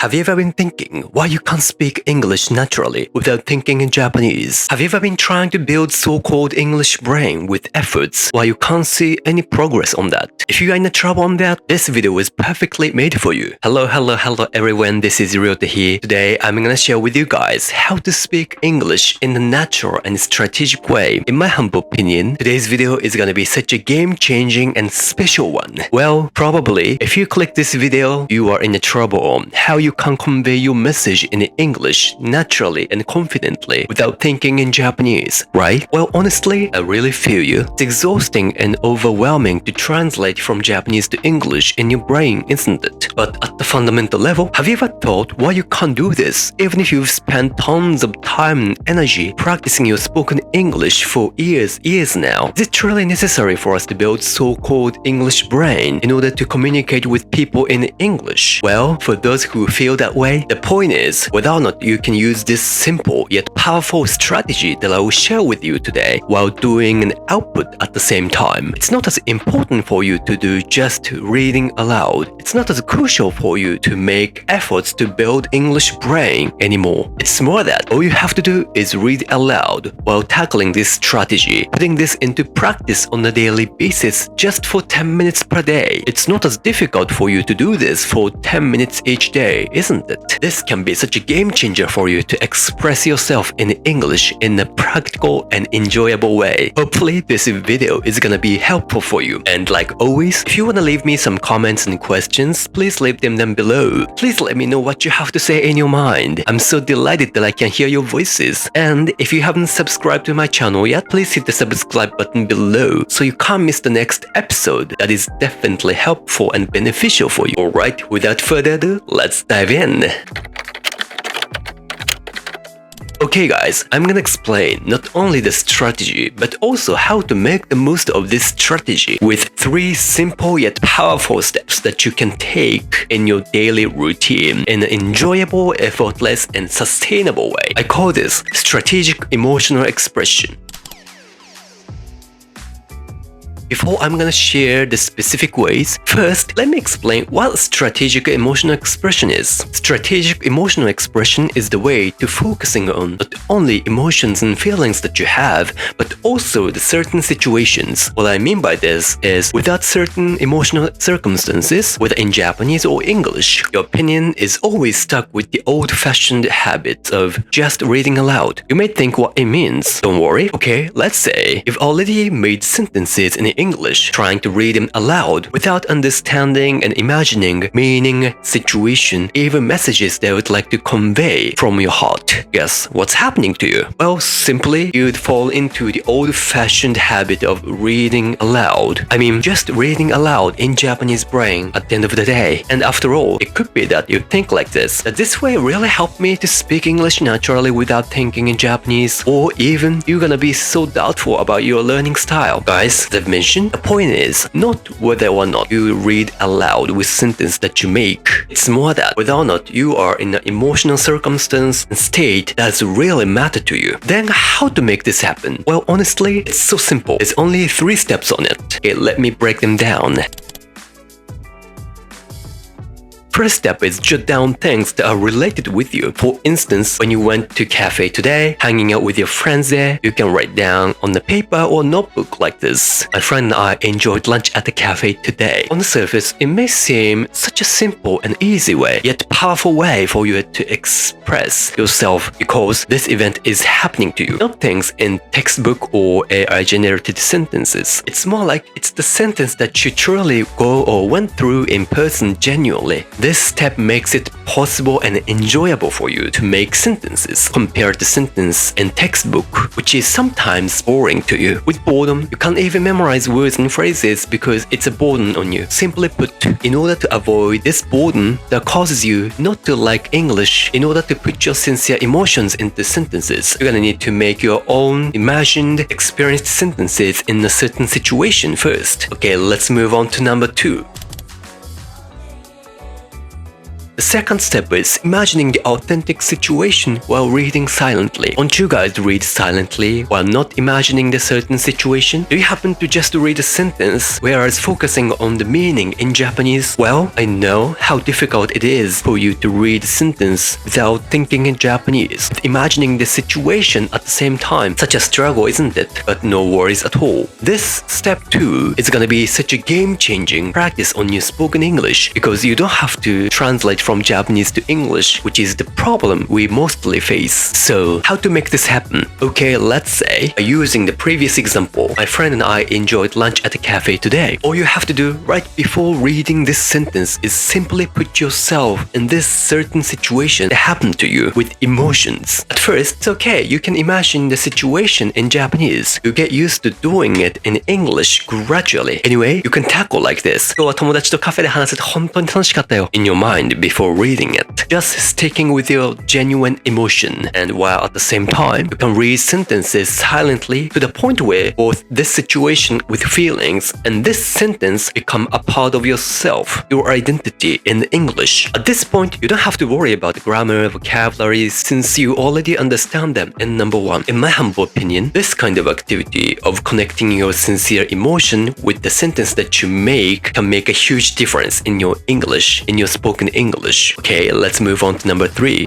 Have you ever been thinking why you can't speak English naturally without thinking in Japanese? Have you ever been trying to build so-called English brain with efforts while you can't see any progress on that? If you are in trouble on that, this video is perfectly made for you. Hello everyone, this is Ryota here. Today I'm gonna share with you guys how to speak English in a natural and strategic way. In my humble opinion, today's video is gonna be such a game-changing and special one. Well, probably if you click this video, you are in trouble on how you can convey your message in English naturally and confidently without thinking in Japanese, right? Well, honestly, I really feel you. It's exhausting and overwhelming to translate from Japanese to English in your brain, isn't it? But at the fundamental level, have you ever thought why you can't do this, even if you've spent tons of time and energy practicing your spoken English for years now? Is it truly necessary for us to build so-called English brain in order to communicate with people in English? Well, for those who feel that way, the point is whether or not you can use this simple yet powerful strategy that I will share with you today while doing an output at the same time. It's not as important for you to do just reading aloud. It's not as crucial for you to make efforts to build English brain anymore. It's more that all you have to do is read aloud while tackling this strategy, putting this into practice on a daily basis just for 10 minutes per day. It's not as difficult for you to do this for 10 minutes each day, isn't it? This can be such a game changer for you to express yourself in English in a practical and enjoyable way. Hopefully this video is gonna be helpful for you. And like always, if you wanna leave me some comments and questions, please leave them down below. Please let me know what you have to say in your mind. I'm so delighted that I can hear your voices. And if you haven't subscribed to my channel yet, please hit the subscribe button below so you can't miss the next episode. That is definitely helpful and beneficial for you. Alright, without further ado, let's dive in. Okay guys, I'm gonna explain not only the strategy but also how to make the most of this strategy with 3 simple yet powerful steps that you can take in your daily routine in an enjoyable, effortless, and sustainable way. I call this strategic emotional expression. Before I'm gonna share the specific ways, first let me explain what strategic emotional expression is. Strategic emotional expression is the way to focusing on not only emotions and feelings that you have, but also the certain situations. What I mean by this is without certain emotional circumstances, whether in Japanese or English, your opinion is always stuck with the old-fashioned habit of just reading aloud. You may think what it means. Don't worry, okay? Let's say you've already made sentences in English, trying to read them aloud without understanding and imagining meaning, situation, even messages they would like to convey from your heart. Guess what's happening to you? Well, simply you'd fall into the old-fashioned habit of reading aloud. I mean, just reading aloud in Japanese brain at the end of the day. And after all, it could be that you think like this, that this way really helped me to speak English naturally without thinking in Japanese, or even you're gonna be so doubtful about your learning style. Guys, as I've mentioned, the point is not whether or not you read aloud with sentence that you make. It's more that whether or not you are in an emotional circumstance and state that's really matter to you. Then how to make this happen? Well, honestly, it's so simple. There's only 3 steps on it. Okay, let me break them down. First step is jot down things that are related with you. For instance, when you went to cafe today, hanging out with your friends there, you can write down on the paper or notebook like this. My friend and I enjoyed lunch at the cafe today. On the surface, it may seem such a simple and easy way, yet powerful way for you to express yourself because this event is happening to you. Not things in textbook or AI-generated sentences. It's more like it's the sentence that you truly go or went through in person genuinely. This step makes it possible and enjoyable for you to make sentences compared to sentence in textbook, which is sometimes boring to you. With boredom, you can't even memorize words and phrases because it's a burden on you. Simply put, in order to avoid this burden that causes you not to like English, in order to put your sincere emotions into sentences, you're gonna need to make your own imagined, experienced sentences in a certain situation first. Okay, let's move on to number 2. The second step is imagining the authentic situation while reading silently. Don't you guys read silently while not imagining the certain situation? Do you happen to just read a sentence whereas focusing on the meaning in Japanese? Well, I know how difficult it is for you to read a sentence without thinking in Japanese, imagining the situation at the same time. Such a struggle, isn't it? But no worries at all. This step 2 is gonna be such a game-changing practice on your spoken English because you don't have to translate from Japanese to English, which is the problem we mostly face. So, how to make this happen? Okay, let's say, using the previous example, my friend and I enjoyed lunch at a cafe today. All you have to do right before reading this sentence is simply put yourself in this certain situation that happened to you with emotions. At first, it's okay, you can imagine the situation in Japanese. You get used to doing it in English gradually. Anyway, you can tackle like this. 今日は友達とカフェで話せて本当に楽しかったよ。In your mind before reading it. Just sticking with your genuine emotion. And while at the same time, you can read sentences silently to the point where both this situation with feelings and this sentence become a part of yourself, your identity in English. At this point, you don't have to worry about grammar, vocabulary, since you already understand them. And number one, in my humble opinion, this kind of activity of connecting your sincere emotion with the sentence that you make can make a huge difference in your English, in your spoken English. Okay, let's move on to number 3.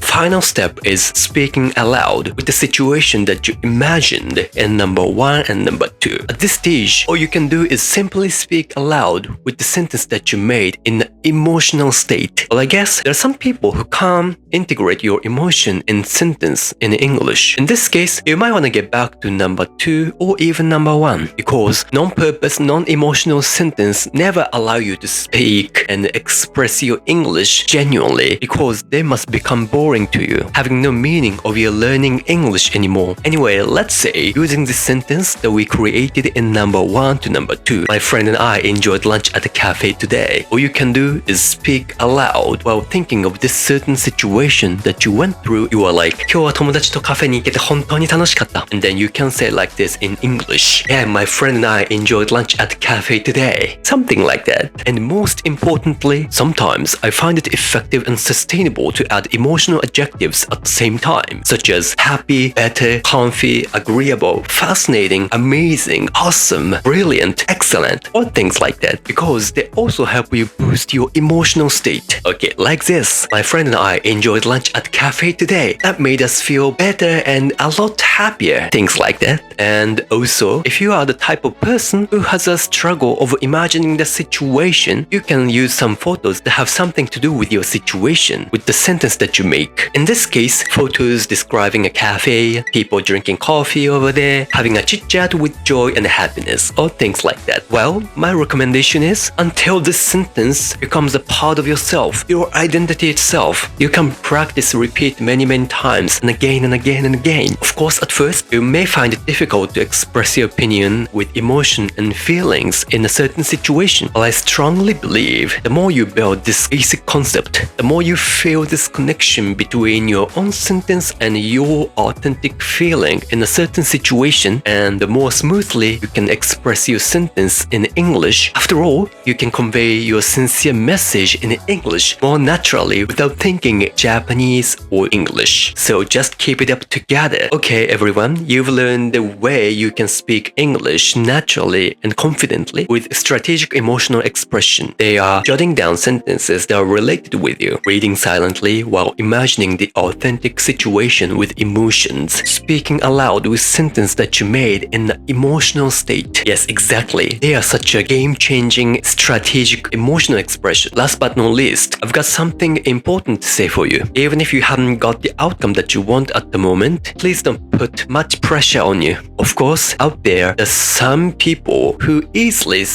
Final step is speaking aloud with the situation that you imagined in number 1 and number 2. At this stage, all you can do is simply speak aloud with the sentence that you made in an emotional state. Well, I guess there are some people who can't integrate your emotion in sentence in English. In this case, you might want to get back to number 2 or even number 1 because non-purpose, non-emotional sentence never allow you to speak and express your English genuinely because they must become boring to you, having no meaning of your learning English anymore. Anyway, let's say using this sentence that we created in number 1 to number 2, my friend and I enjoyed lunch at a cafe today. All you can do is speak aloud while thinking of this certain situation that you went through. You are like, 今日は友達とカフェに行けて本当に楽しかった. And then you can say like this in English. Yeah, my friend and I enjoyed lunch at a cafe today. Something like that. And most importantly, sometimes I find it effective and sustainable to add emotional adjectives at the same time, such as happy, better, comfy, agreeable, fascinating, amazing, awesome, brilliant, excellent, or things like that, because they also help you boost your emotional state. Okay, like this. My friend and I enjoyed lunch at cafe today. That made us feel better and a lot happier. Things like that. And also, if you are the type of person who has a struggle of imagining the situation, you can use some photos that have something to do with your situation, with the sentence that you make. In this case, photos describing a cafe, people drinking coffee over there, having a chit-chat with joy and happiness, or things like that. Well, my recommendation is, until this sentence becomes a part of yourself, your identity itself, you can practice repeat many times and again and again and again. Of course, at first, you may find it difficult to express your opinion with emotion and feelings in a certain situation, but I strongly believe the more you build this basic concept, the more you feel this connection between your own sentence and your authentic feeling in a certain situation, and the more smoothly you can express your sentence in English. After all, you can convey your sincere message in English more naturally without thinking Japanese or English. So just keep it up together. Okay, everyone, you've learned the way you can speak English naturally and confidently with strategic emotional expression. They are jotting down sentences that are related with you, reading silently while imagining the authentic situation with emotions, speaking aloud with sentence that you made in an emotional state. Yes, exactly. They are such a game-changing strategic emotional expression. Last but not least, I've got something important to say for you. Even if you haven't got the outcome that you want at the moment, please don't put much pressure on you. Of course, out there are some people who easily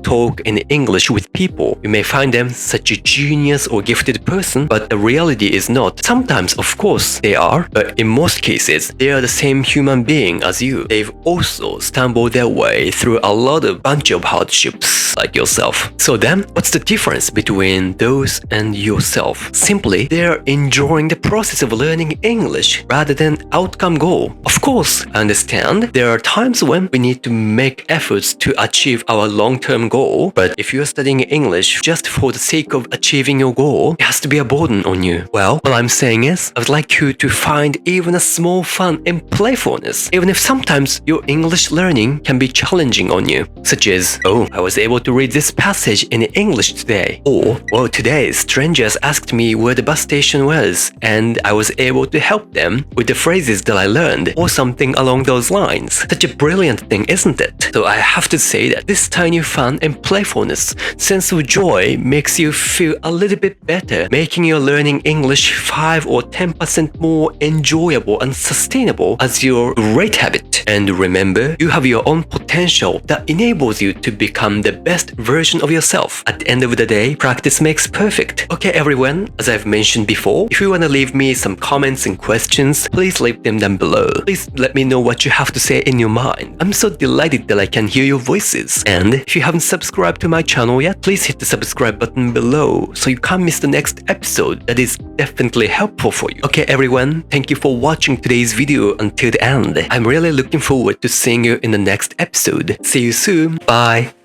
talk in English with people. You may find them such a genius or gifted person, but the reality is not. Sometimes, of course, they are, but in most cases, they are the same human being as you. They've also stumbled their way through a bunch of hardships like yourself. So then, what's the difference between those and yourself? Simply, their are enjoying the process of learning English rather than outcome goal. Of course, I understand there are times when we need to make efforts to achieve our long-term goal, but if you are studying English just for the sake of achieving your goal, it has to be a burden on you. Well, what I'm saying is, I would like you to find even a small fun and playfulness, even if sometimes your English learning can be challenging on you, such as, oh, I was able to read this passage in English today, or, well, today strangers asked me where the bus station was, and I was able to help them with the phrases that I learned, or something along those lines. Such a brilliant thing, isn't it? So I have to say that this tiny fun and playfulness, sense of joy makes you feel a little bit better, making your learning English 5 or 10% more enjoyable and sustainable as your great habit. And remember, you have your own potential that enables you to become the best version of yourself. At the end of the day, practice makes perfect. Okay, everyone, as I've mentioned before, if you want to leave me some comments and questions, please leave them down below. Please let me know what you have to say in your mind. I'm so delighted that I can hear your voices. And if you haven't subscribed to my channel yet, please hit the subscribe button below so you can't miss the next episode. That is definitely helpful for you. Okay, everyone, thank you for watching today's video until the end. I'm really looking forward to seeing you in the next episode. See you soon. Bye.